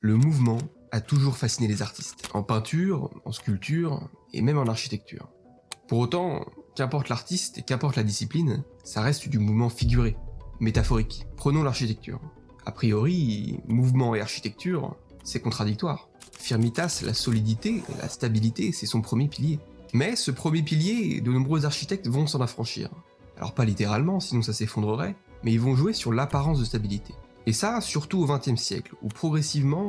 Le mouvement a toujours fasciné les artistes, en peinture, en sculpture et même en architecture. Pour autant, qu'importe l'artiste et qu'importe la discipline, ça reste du mouvement figuré, métaphorique. Prenons l'architecture. A priori, mouvement et architecture, c'est contradictoire. Firmitas, la solidité, la stabilité, c'est son premier pilier. Mais ce premier pilier, de nombreux architectes vont s'en affranchir. Alors pas littéralement, sinon ça s'effondrerait, mais ils vont jouer sur l'apparence de stabilité. Et ça, surtout au XXe siècle, où progressivement,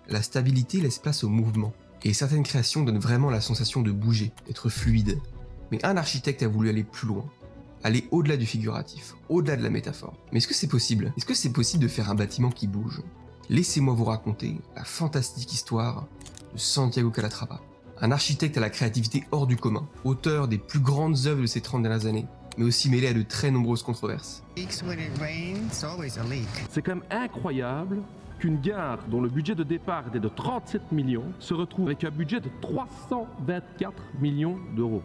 la stabilité laisse place au mouvement. Et certaines créations donnent vraiment la sensation de bouger, d'être fluide. Mais un architecte a voulu aller plus loin, aller au-delà du figuratif, au-delà de la métaphore. Mais est-ce que c'est possible ? Est-ce que c'est possible de faire un bâtiment qui bouge ? Laissez-moi vous raconter la fantastique histoire de Santiago Calatrava. Un architecte à la créativité hors du commun, auteur des plus grandes œuvres de ces 30 dernières années, mais aussi mêlé à de très nombreuses controverses. C'est quand même incroyable qu'une gare dont le budget de départ était de 37 millions se retrouve avec un budget de 324 millions d'euros.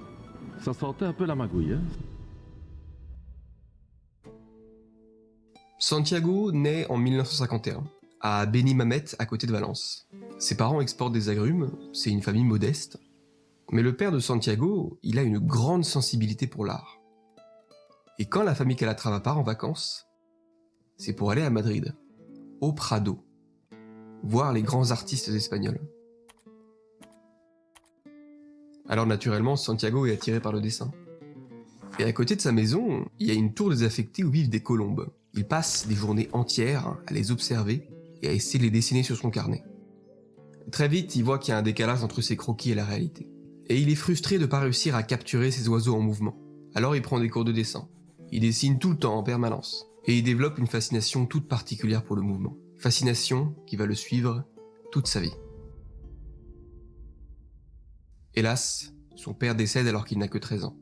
Ça sentait un peu la magouille, hein ? Santiago naît en 1951, à Benimamet, à côté de Valence. Ses parents exportent des agrumes, c'est une famille modeste. Mais le père de Santiago, il a une grande sensibilité pour l'art. Et quand la famille Calatrava part en vacances, c'est pour aller à Madrid, au Prado, voir les grands artistes espagnols. Alors naturellement, Santiago est attiré par le dessin. Et à côté de sa maison, il y a une tour désaffectée où vivent des colombes. Il passe des journées entières à les observer et à essayer de les dessiner sur son carnet. Très vite, il voit qu'il y a un décalage entre ses croquis et la réalité. Et il est frustré de ne pas réussir à capturer ces oiseaux en mouvement. Alors il prend des cours de dessin. Il dessine tout le temps en permanence. Et il développe une fascination toute particulière pour le mouvement. Fascination qui va le suivre toute sa vie. Hélas, son père décède alors qu'il n'a que 13 ans.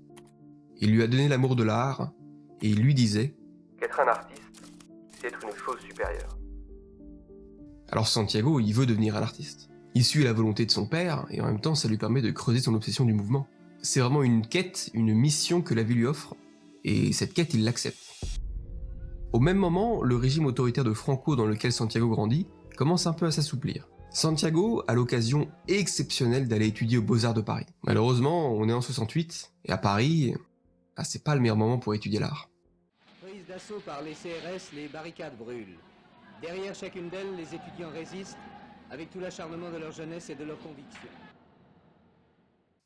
Il lui a donné l'amour de l'art et il lui disait qu'être un artiste, c'est être une chose supérieure. Alors Santiago, il veut devenir un artiste. Il suit la volonté de son père et en même temps ça lui permet de creuser son obsession du mouvement. C'est vraiment une quête, une mission que la vie lui offre et cette quête il l'accepte. Au même moment, le régime autoritaire de Franco dans lequel Santiago grandit commence un peu à s'assouplir. Santiago a l'occasion exceptionnelle d'aller étudier aux Beaux-Arts de Paris. Malheureusement, on est en 68 et à Paris, c'est pas le meilleur moment pour étudier l'art. Prise d'assaut par les CRS, les barricades brûlent. Derrière chacune d'elles, les étudiants résistent avec tout l'acharnement de leur jeunesse et de leurs convictions.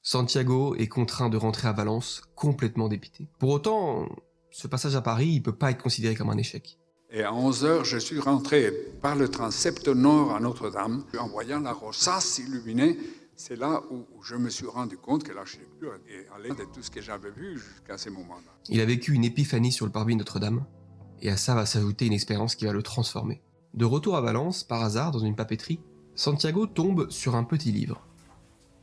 Santiago est contraint de rentrer à Valence complètement dépité. Pour autant, ce passage à Paris, il peut pas être considéré comme un échec. Et à 11h, je suis rentré par le transept nord à Notre-Dame. En voyant la rosace illuminée, c'est là où je me suis rendu compte que l'architecture est allée de tout ce que j'avais vu jusqu'à ce moment-là. Il a vécu une épiphanie sur le parvis de Notre-Dame, et à ça va s'ajouter une expérience qui va le transformer. De retour à Valence, par hasard, dans une papeterie, Santiago tombe sur un petit livre.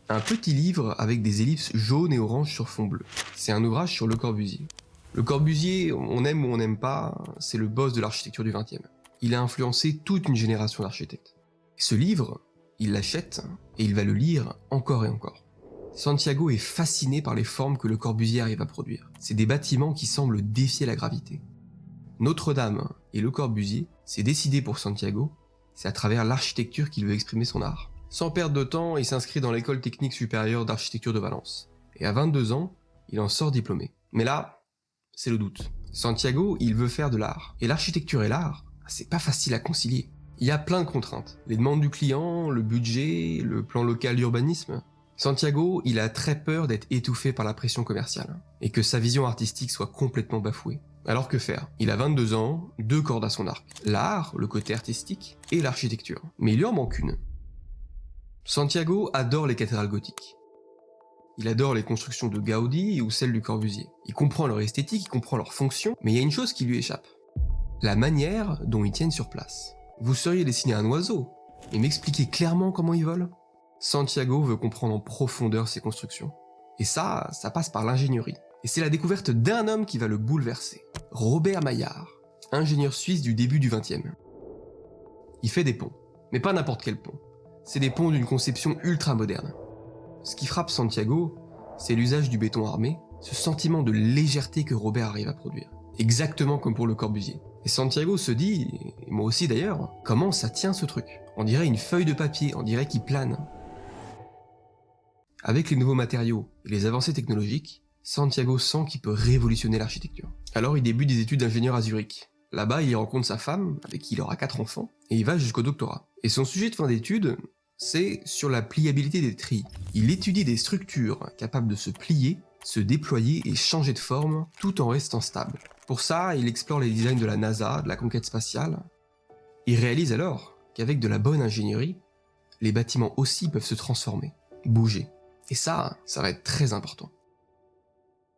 Un petit livre avec des ellipses jaunes et oranges sur fond bleu. C'est un ouvrage sur Le Corbusier. Le Corbusier, on aime ou on n'aime pas, c'est le boss de l'architecture du XXe. Il a influencé toute une génération d'architectes. Ce livre, il l'achète et il va le lire encore et encore. Santiago est fasciné par les formes que Le Corbusier arrive à produire. C'est des bâtiments qui semblent défier la gravité. Notre-Dame et Le Corbusier, c'est décidé pour Santiago, c'est à travers l'architecture qu'il veut exprimer son art. Sans perdre de temps, il s'inscrit dans l'école technique supérieure d'architecture de Valence. Et à 22 ans, il en sort diplômé. Mais là, c'est le doute. Santiago, il veut faire de l'art. Et l'architecture et l'art, c'est pas facile à concilier. Il y a plein de contraintes. Les demandes du client, le budget, le plan local d'urbanisme. Santiago, il a très peur d'être étouffé par la pression commerciale. Et que sa vision artistique soit complètement bafouée. Alors que faire ? Il a 22 ans, 2 cordes à son arc. L'art, le côté artistique, et l'architecture. Mais il lui en manque une. Santiago adore les cathédrales gothiques. Il adore les constructions de Gaudi ou celles du Corbusier. Il comprend leur esthétique, il comprend leur fonction, mais il y a une chose qui lui échappe. La manière dont ils tiennent sur place. Vous sauriez dessiner un oiseau, et m'expliquer clairement comment il vole ? Santiago veut comprendre en profondeur ces constructions. Et ça passe par l'ingénierie. Et c'est la découverte d'un homme qui va le bouleverser. Robert Maillard, ingénieur suisse du début du XXe. Il fait des ponts, mais pas n'importe quel pont. C'est des ponts d'une conception ultra moderne. Ce qui frappe Santiago, c'est l'usage du béton armé, ce sentiment de légèreté que Robert arrive à produire. Exactement comme pour Le Corbusier. Et Santiago se dit, et moi aussi d'ailleurs, comment ça tient ce truc? On dirait une feuille de papier, on dirait qu'il plane. Avec les nouveaux matériaux et les avancées technologiques, Santiago sent qu'il peut révolutionner l'architecture. Alors il débute des études d'ingénieur à Zurich. Là-bas, il y rencontre sa femme, avec qui il aura 4 enfants, et il va jusqu'au doctorat. Et son sujet de fin d'études, c'est sur la pliabilité des trilles. Il étudie des structures capables de se plier, se déployer et changer de forme, tout en restant stable. Pour ça, il explore les designs de la NASA, de la conquête spatiale. Il réalise alors qu'avec de la bonne ingénierie, les bâtiments aussi peuvent se transformer, bouger. Et ça va être très important.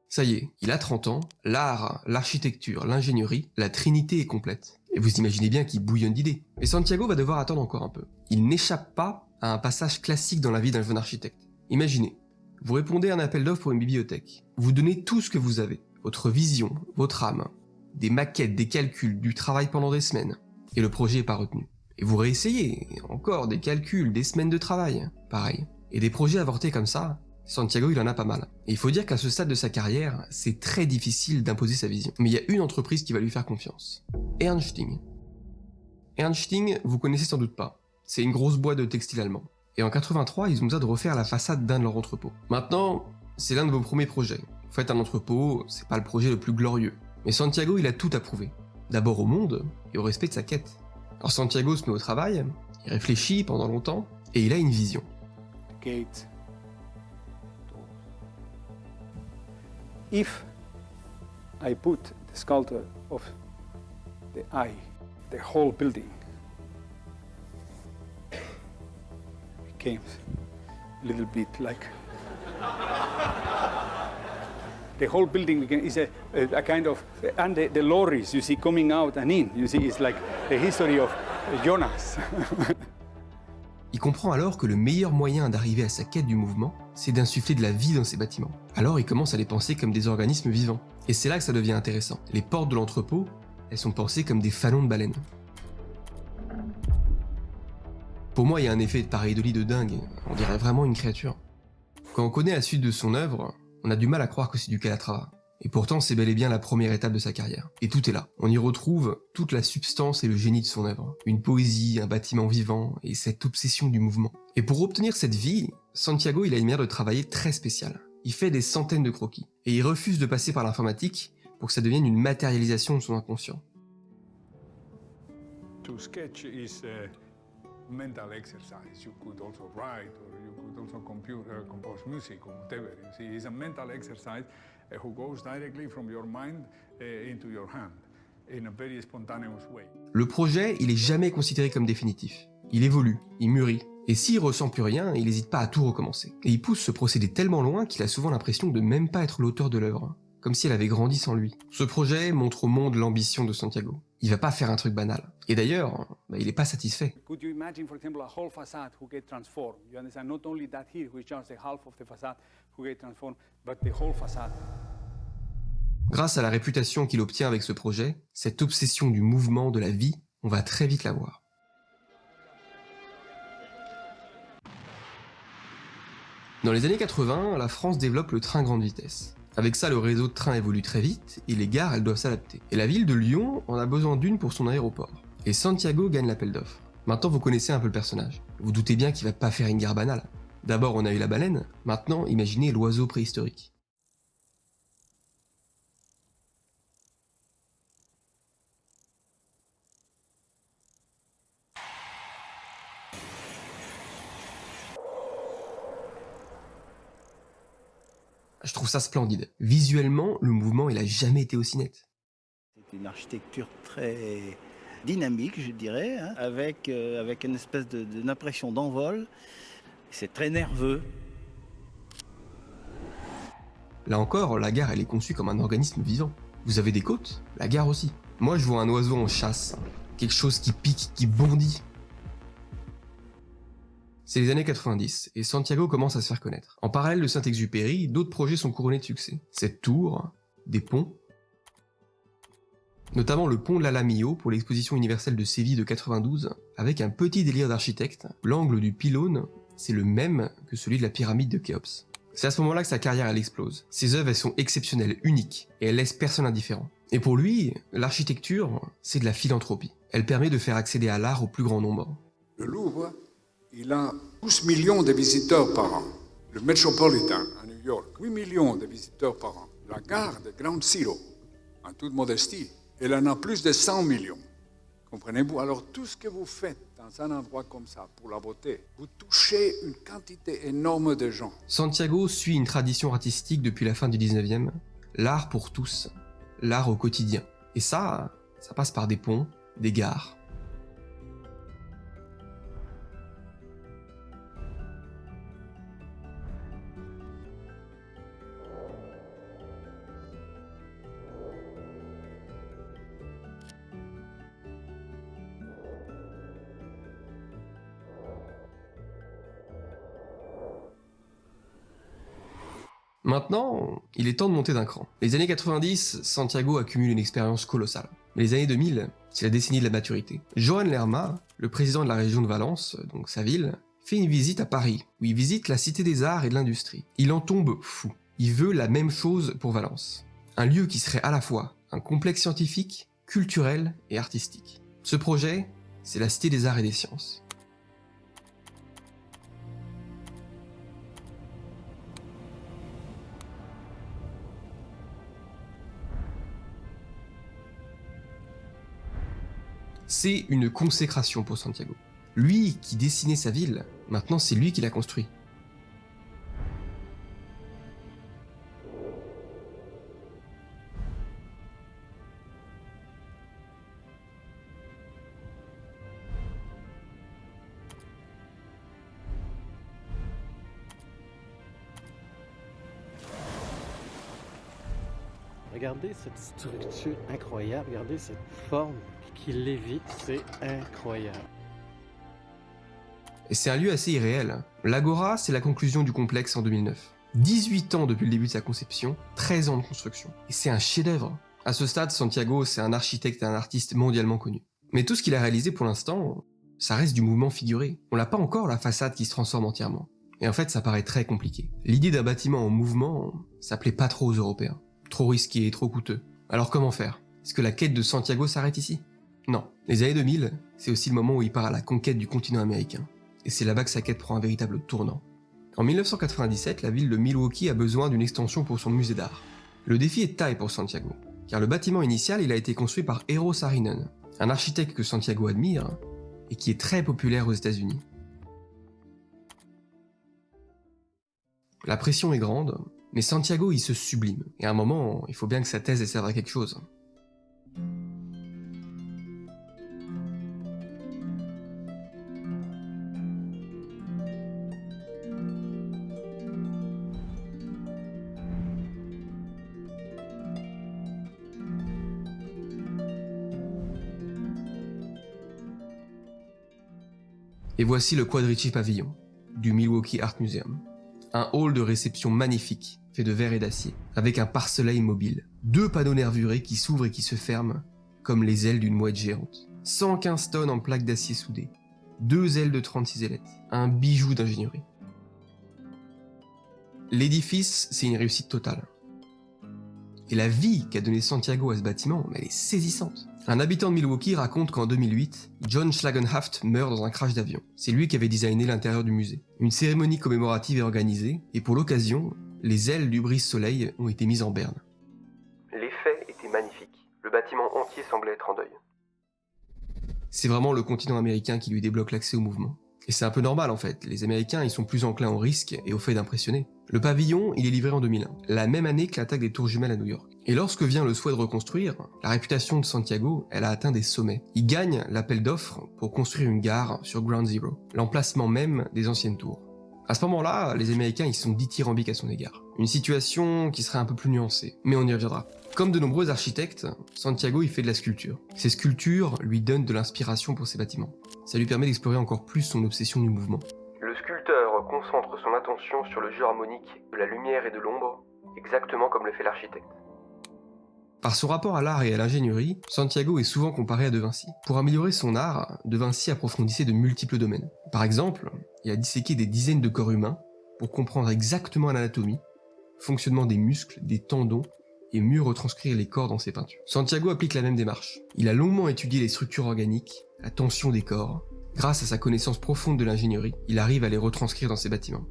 Ça y est, il a 30 ans, l'art, l'architecture, l'ingénierie, la trinité est complète. Et vous imaginez bien qu'il bouillonne d'idées. Mais Santiago va devoir attendre encore un peu. Il n'échappe pas à un passage classique dans la vie d'un jeune architecte. Imaginez, vous répondez à un appel d'offres pour une bibliothèque. Vous donnez tout ce que vous avez. Votre vision, votre âme, des maquettes, des calculs, du travail pendant des semaines. Et le projet n'est pas retenu. Et vous réessayez, encore des calculs, des semaines de travail, pareil. Et des projets avortés comme ça, Santiago il en a pas mal. Et il faut dire qu'à ce stade de sa carrière, c'est très difficile d'imposer sa vision. Mais il y a une entreprise qui va lui faire confiance. Ernstine. Ernstine, vous connaissez sans doute pas. C'est une grosse boîte de textile allemand. Et en 83, ils ont besoin de refaire la façade d'un de leurs entrepôts. Maintenant, c'est l'un de vos premiers projets. Vous faites un entrepôt, c'est pas le projet le plus glorieux. Mais Santiago, il a tout à prouver. D'abord au monde, et au respect de sa quête. Alors Santiago se met au travail, il réfléchit pendant longtemps, et il a une vision. Gate. If I put the sculpture of the eye, the whole building became a little bit like the whole building is a kind of, and the lorries you see coming out and in, you see, it's like the history of Jonas. Il comprend alors que le meilleur moyen d'arriver à sa quête du mouvement, c'est d'insuffler de la vie dans ces bâtiments. Alors il commence à les penser comme des organismes vivants. Et c'est là que ça devient intéressant. Les portes de l'entrepôt, elles sont pensées comme des fanons de baleines. Pour moi, il y a un effet de pareidolie de dingue, on dirait vraiment une créature. Quand on connaît la suite de son œuvre, on a du mal à croire que c'est du Calatrava. Et pourtant, c'est bel et bien la première étape de sa carrière. Et tout est là. On y retrouve toute la substance et le génie de son œuvre. Une poésie, un bâtiment vivant et cette obsession du mouvement. Et pour obtenir cette vie, Santiago, il a une manière de travailler très spéciale. Il fait des centaines de croquis. Et il refuse de passer par l'informatique pour que ça devienne une matérialisation de son inconscient. To sketch is a mental exercise. You could also write or you could also compose music or whatever. You see, it's a mental exercise who goes directly from your mind into your hand in a very spontaneous way. Le projet, il est jamais considéré comme définitif. Il évolue, il mûrit. Et s'il ressent plus rien, il n'hésite pas à tout recommencer. Et il pousse ce procédé tellement loin qu'il a souvent l'impression de même pas être l'auteur de l'œuvre. Comme si elle avait grandi sans lui. Ce projet montre au monde l'ambition de Santiago. Il va pas faire un truc banal. Et d'ailleurs, il est pas satisfait. Could you imagine, for example, a whole facade who get transformed? You understand? Not only that here, which is the half of the facade who get transformed, but the whole facade. Grâce à la réputation qu'il obtient avec ce projet, cette obsession du mouvement, de la vie, on va très vite la voir. Dans les années 80, la France développe le train grande vitesse. Avec ça, le réseau de trains évolue très vite, et les gares, elles doivent s'adapter. Et la ville de Lyon en a besoin d'une pour son aéroport. Et Santiago gagne l'appel d'offres. Maintenant, vous connaissez un peu le personnage. Vous doutez bien qu'il va pas faire une gare banale. D'abord, on a eu la baleine, maintenant, imaginez l'oiseau préhistorique. Je trouve ça splendide. Visuellement, le mouvement, il a jamais été aussi net. C'est une architecture très dynamique, je dirais, hein, avec une espèce d'une impression d'envol. C'est très nerveux. Là encore, la gare, elle est conçue comme un organisme vivant. Vous avez des côtes, la gare aussi. Moi, je vois un oiseau en chasse. Quelque chose qui pique, qui bondit. C'est les années 90, et Santiago commence à se faire connaître. En parallèle de Saint-Exupéry, d'autres projets sont couronnés de succès. Cette tour, des ponts, notamment le pont de l'Alamillo pour l'exposition universelle de Séville de 92, avec un petit délire d'architecte. L'angle du pylône, c'est le même que celui de la pyramide de Khéops. C'est à ce moment-là que sa carrière elle explose. Ses œuvres elles sont exceptionnelles, uniques, et elles laissent personne indifférent. Et pour lui, l'architecture, c'est de la philanthropie. Elle permet de faire accéder à l'art au plus grand nombre. Le Louvre, il a 12 millions de visiteurs par an. Le Metropolitan à New York, 8 millions de visiteurs par an. La gare de Ground Zero, en toute modestie, elle en a plus de 100 millions. Comprenez-vous? Alors tout ce que vous faites dans un endroit comme ça, pour la beauté, vous touchez une quantité énorme de gens. Santiago suit une tradition artistique depuis la fin du 19e, l'art pour tous, l'art au quotidien. Et ça passe par des ponts, des gares. Maintenant, il est temps de monter d'un cran. Les années 90, Santiago accumule une expérience colossale. Mais les années 2000, c'est la décennie de la maturité. Joan Lerma, le président de la région de Valence, donc sa ville, fait une visite à Paris, où il visite la Cité des Arts et de l'Industrie. Il en tombe fou. Il veut la même chose pour Valence. Un lieu qui serait à la fois un complexe scientifique, culturel et artistique. Ce projet, c'est la Cité des Arts et des Sciences. C'est une consécration pour Santiago. Lui qui dessinait sa ville, maintenant c'est lui qui l'a construit. Regardez cette structure incroyable, regardez cette forme qui lévite, c'est incroyable. Et c'est un lieu assez irréel. L'Agora, c'est la conclusion du complexe en 2009. 18 ans depuis le début de sa conception, 13 ans de construction. Et c'est un chef-d'œuvre. À ce stade, Santiago, c'est un architecte et un artiste mondialement connu. Mais tout ce qu'il a réalisé pour l'instant, ça reste du mouvement figuré. On n'a pas encore la façade qui se transforme entièrement. Et en fait, ça paraît très compliqué. L'idée d'un bâtiment en mouvement, ça plaît pas trop aux Européens. Trop risqué, trop coûteux. Alors comment faire? Est-ce que la quête de Santiago s'arrête ici? Non. Les années 2000, c'est aussi le moment où il part à la conquête du continent américain. Et c'est là-bas que sa quête prend un véritable tournant. En 1997, la ville de Milwaukee a besoin d'une extension pour son musée d'art. Le défi est de taille pour Santiago, car le bâtiment initial il a été construit par Eero Saarinen, un architecte que Santiago admire et qui est très populaire aux États-Unis. La pression est grande, mais Santiago il se sublime, et à un moment, il faut bien que sa thèse serve à quelque chose. Et voici le Quadrichi Pavillon, du Milwaukee Art Museum. Un hall de réception magnifique, fait de verre et d'acier, avec un pare-soleil mobile. 2 panneaux nervurés qui s'ouvrent et qui se ferment, comme les ailes d'une mouette géante. 115 tonnes en plaques d'acier soudées. 2 ailes de 36 ailettes. Un bijou d'ingénierie. L'édifice, c'est une réussite totale. Et la vie qu'a donnée Santiago à ce bâtiment, elle est saisissante. Un habitant de Milwaukee raconte qu'en 2008, John Schlagenhaft meurt dans un crash d'avion. C'est lui qui avait designé l'intérieur du musée. Une cérémonie commémorative est organisée, et pour l'occasion, les ailes du brise-soleil ont été mises en berne. L'effet était magnifique. Le bâtiment entier semblait être en deuil. C'est vraiment le continent américain qui lui débloque l'accès au mouvement. Et c'est un peu normal en fait, les Américains ils sont plus enclins au risque et au fait d'impressionner. Le pavillon, il est livré en 2001, la même année que l'attaque des tours jumelles à New York. Et lorsque vient le souhait de reconstruire, la réputation de Santiago, elle a atteint des sommets. Il gagne l'appel d'offres pour construire une gare sur Ground Zero, l'emplacement même des anciennes tours. À ce moment-là, les Américains ils sont dithyrambiques à son égard. Une situation qui serait un peu plus nuancée, mais on y reviendra. Comme de nombreux architectes, Santiago il fait de la sculpture. Ces sculptures lui donnent de l'inspiration pour ses bâtiments. Ça lui permet d'explorer encore plus son obsession du mouvement. Le sculpteur concentre son attention sur le jeu harmonique de la lumière et de l'ombre, exactement comme le fait l'architecte. Par son rapport à l'art et à l'ingénierie, Santiago est souvent comparé à De Vinci. Pour améliorer son art, De Vinci approfondissait de multiples domaines. Par exemple, il a disséqué des dizaines de corps humains pour comprendre exactement l'anatomie, fonctionnement des muscles, des tendons et mieux retranscrire les corps dans ses peintures. Santiago applique la même démarche. Il a longuement étudié les structures organiques, la tension des corps. Grâce à sa connaissance profonde de l'ingénierie, il arrive à les retranscrire dans ses bâtiments.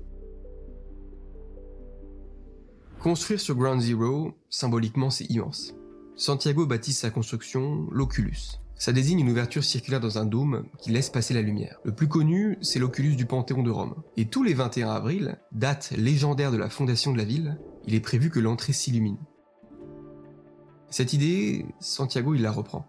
Construire sur Ground Zero, symboliquement, c'est immense. Santiago baptise sa construction l'Oculus. Ça désigne une ouverture circulaire dans un dôme qui laisse passer la lumière. Le plus connu, c'est l'Oculus du Panthéon de Rome. Et tous les 21 avril, date légendaire de la fondation de la ville, il est prévu que l'entrée s'illumine. Cette idée, Santiago, il la reprend.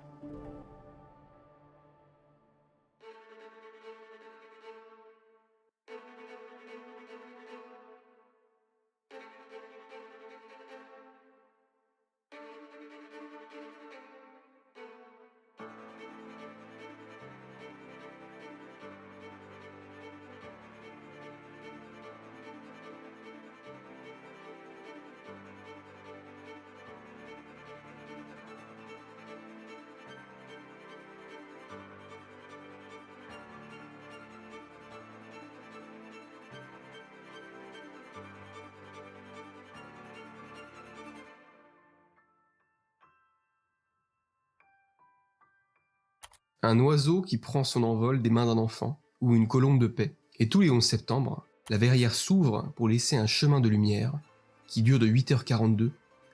Un oiseau qui prend son envol des mains d'un enfant, ou une colombe de paix. Et tous les 11 septembre, la verrière s'ouvre pour laisser un chemin de lumière qui dure de 8h42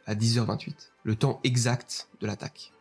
à 10h28, le temps exact de l'attaque.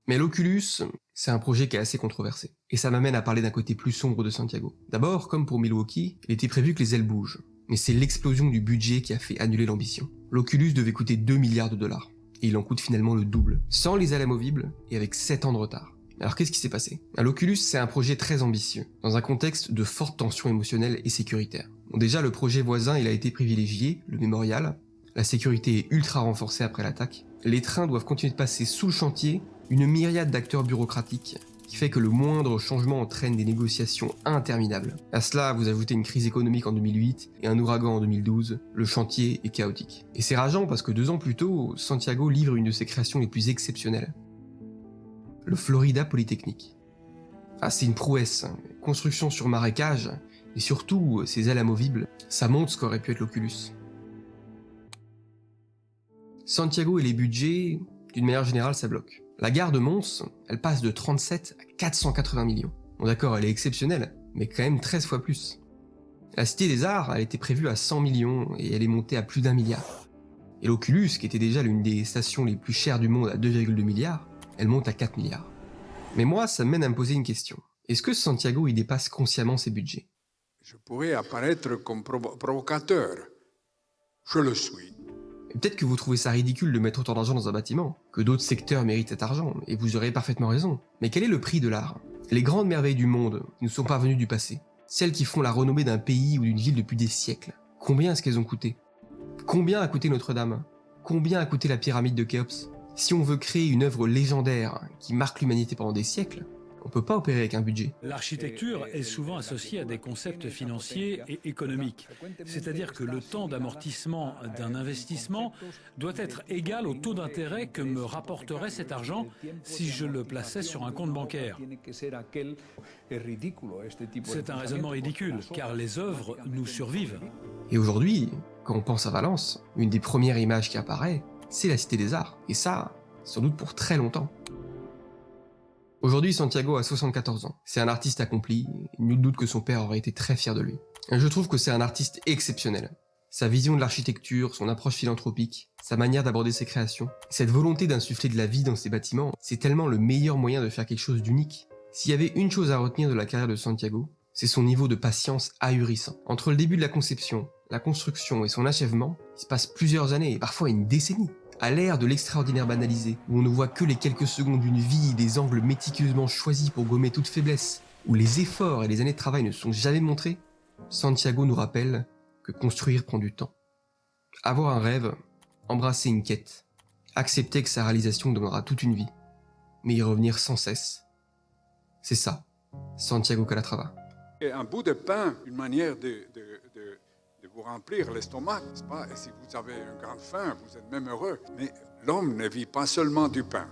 Mais l'Oculus, c'est un projet qui est assez controversé. Et ça m'amène à parler d'un côté plus sombre de Santiago. D'abord, comme pour Milwaukee, il était prévu que les ailes bougent. Mais c'est l'explosion du budget qui a fait annuler l'ambition. L'Oculus devait coûter 2 milliards de dollars. Et il en coûte finalement le double. Sans les ailes amovibles et avec 7 ans de retard. Alors qu'est-ce qui s'est passé ? L'Oculus, c'est un projet très ambitieux, dans un contexte de forte tension émotionnelle et sécuritaire. Bon, déjà, le projet voisin, il a été privilégié, le mémorial. La sécurité est ultra renforcée après l'attaque. Les trains doivent continuer de passer sous le chantier, une myriade d'acteurs bureaucratiques qui fait que le moindre changement entraîne des négociations interminables. À cela, vous ajoutez une crise économique en 2008 et un ouragan en 2012, le chantier est chaotique. Et c'est rageant parce que 2 ans plus tôt, Santiago livre une de ses créations les plus exceptionnelles. Le Florida Polytechnique. Ah, c'est une prouesse, construction sur marécage, et surtout ses ailes amovibles, ça montre ce qu'aurait pu être l'Oculus. Santiago et les budgets, d'une manière générale, ça bloque. La gare de Mons, elle passe de 37 à 480 millions. Bon d'accord, elle est exceptionnelle, mais quand même 13 fois plus. La Cité des Arts, elle était prévue à 100 millions et elle est montée à plus d'1 milliard. Et l'Oculus, qui était déjà l'une des stations les plus chères du monde à 2,2 milliards, elle monte à 4 milliards. Mais moi, ça me mène à me poser une question. Est-ce que Santiago, il dépasse consciemment ses budgets ? Je pourrais apparaître comme provocateur. Je le suis. Et peut-être que vous trouvez ça ridicule de mettre autant d'argent dans un bâtiment, que d'autres secteurs méritent cet argent, et vous aurez parfaitement raison. Mais quel est le prix de l'art ? Les grandes merveilles du monde nous sont parvenues du passé, celles qui font la renommée d'un pays ou d'une ville depuis des siècles. Combien est-ce qu'elles ont coûté ? Combien a coûté Notre-Dame ? Combien a coûté la pyramide de Khéops ? Si on veut créer une œuvre légendaire qui marque l'humanité pendant des siècles, on ne peut pas opérer avec un budget. L'architecture est souvent associée à des concepts financiers et économiques. C'est-à-dire que le temps d'amortissement d'un investissement doit être égal au taux d'intérêt que me rapporterait cet argent si je le plaçais sur un compte bancaire. C'est un raisonnement ridicule, car les œuvres nous survivent. Et aujourd'hui, quand on pense à Valence, une des premières images qui apparaît, c'est la Cité des Arts. Et ça, sans doute pour très longtemps. Aujourd'hui, Santiago a 74 ans. C'est un artiste accompli, et nul doute que son père aurait été très fier de lui. Et je trouve que c'est un artiste exceptionnel. Sa vision de l'architecture, son approche philanthropique, sa manière d'aborder ses créations, cette volonté d'insuffler de la vie dans ses bâtiments, c'est tellement le meilleur moyen de faire quelque chose d'unique. S'il y avait une chose à retenir de la carrière de Santiago, c'est son niveau de patience ahurissant. Entre le début de la conception, la construction et son achèvement, il se passe plusieurs années, et parfois une décennie. À l'ère de l'extraordinaire banalisé, où on ne voit que les quelques secondes d'une vie, des angles méticuleusement choisis pour gommer toute faiblesse, où les efforts et les années de travail ne sont jamais montrés, Santiago nous rappelle que construire prend du temps. Avoir un rêve, embrasser une quête, accepter que sa réalisation demandera toute une vie, mais y revenir sans cesse. C'est ça, Santiago Calatrava. Et un bout de pain, une manière de vous remplir l'estomac, n'est-ce pas? Et si vous avez une grande faim, vous êtes même heureux. Mais l'homme ne vit pas seulement du pain.